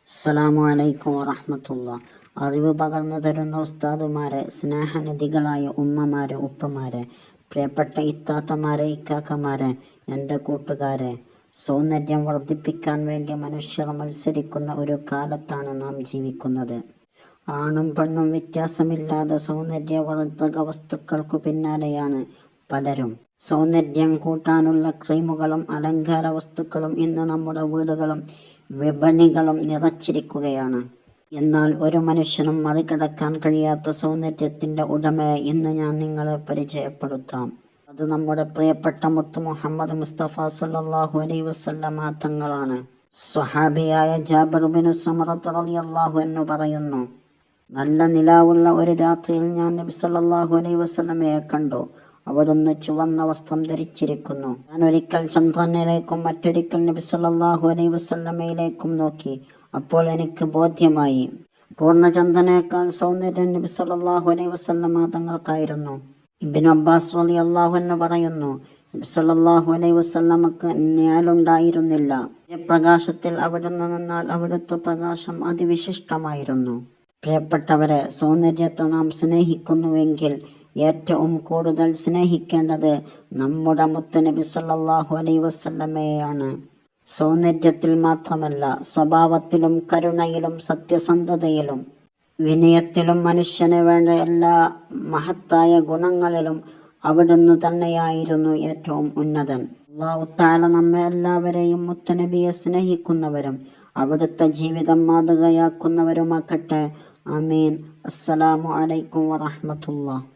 അസ്സലാമു അലൈക്കും വറഹ്മത്തുള്ളാ. അറിവ് പകർന്നു തരുന്ന ഉസ്താദുമാരെ, സ്നേഹനിധികളായ ഉമ്മമാരെ, ഉപ്പമാരെ, പ്രിയപ്പെട്ട ഇത്താത്തമാരെ, ഇക്കാക്കമാരെ, എൻ്റെ കൂട്ടുകാരെ, സൗന്ദര്യം വർദ്ധിപ്പിക്കാൻ വേണ്ടി മനുഷ്യർ മത്സരിക്കുന്ന ഒരു കാലത്താണ് നാം ജീവിക്കുന്നത്. ആണും പെണ്ണും വ്യത്യാസമില്ലാതെ സൗന്ദര്യവർദ്ധക വസ്തുക്കൾക്കു പിന്നാലെയാണ് പലരും. സൗന്ദര്യം കൂട്ടാനുള്ള ക്രീമുകളും അലങ്കാര വസ്തുക്കളും ഇന്ന് നമ്മുടെ വീടുകളും വിപണികളും നിറച്ചിരിക്കുകയാണ്. എന്നാൽ ഒരു മനുഷ്യനും മറികടക്കാൻ കഴിയാത്ത സൗന്ദര്യത്തിൻ്റെ ഉടമയെ ഇന്ന് ഞാൻ നിങ്ങളെ പരിചയപ്പെടുത്താം. അത് നമ്മുടെ പ്രിയപ്പെട്ട മുത്ത് മുഹമ്മദ് മുസ്തഫ സല്ലല്ലാഹു അലൈഹി വസല്ലമ തങ്ങളാണ്. സ്വഹാബിയായ ജാബിർ ബിൻ സമുറത്ത് റളിയല്ലാഹു അൻഹു പറയുന്നു, നല്ല നിലാവുള്ള ഒരു രാത്രിയിൽ ഞാൻ നബി സല്ലല്ലാഹു അലൈഹി വസല്ലമയെ കണ്ടു. അവിടുന്ന് ചുവന്ന വസ്ത്രം ധരിച്ചിരിക്കുന്നു. ഞാൻ ഒരിക്കൽ ചന്ദ്രനിലേക്കും മറ്റൊരിക്കൽ നബി സല്ലല്ലാഹു അലൈഹി വസല്ലമയിലേക്കും നോക്കി. അപ്പോൾ എനിക്ക് ബോധ്യമായി, പൂർണ്ണചന്ദ്രനേക്കാൾ സൗന്ദര്യം നബി സല്ലല്ലാഹു അലൈഹി വസല്ലമ തങ്ങൾക്കായിരുന്നു. ഇബ്നു അബ്ബാസ് റളിയല്ലാഹു അൻഹു പറയുന്നു, നബി സല്ലല്ലാഹു അലൈഹി വസല്ലമക്ക് നിഴലുണ്ടായിരുന്നില്ല. പ്രകാശത്തിൽ അവിടുന്ന് നിന്നാൽ അവിടുത്തെ പ്രകാശം അതിവിശിഷ്ടമായിരുന്നു. പ്രിയപ്പെട്ടവരെ, സൗന്ദര്യത്തെ നാം സ്നേഹിക്കുന്നുവെങ്കിൽ ഏറ്റവും കൂടുതൽ സ്നേഹിക്കേണ്ടത് നമ്മുടെ മുത്ത് നബി സല്ലല്ലാഹു അലൈഹി വസല്ലമയെയാണ്. സൗന്ദര്യത്തിൽ മാത്രമല്ല, സ്വഭാവത്തിലും കരുണയിലും സത്യസന്ധതയിലും വിനയത്തിലും മനുഷ്യന് വേണ്ട എല്ലാ മഹത്തായ ഗുണങ്ങളിലും അവിടുന്ന് തന്നെയായിരുന്നു ഏറ്റവും ഉന്നതൻ. അല്ലാഹു തആല നമ്മെ എല്ലാവരെയും മുത്തുനബിയെ സ്നേഹിക്കുന്നവരും അവിടുത്തെ ജീവിതം മാതൃകയാക്കുന്നവരുമാക്കട്ടെ. ആമീൻ. അസ്സലാമു അലൈക്കും വറഹ്മത്തുള്ളാഹി.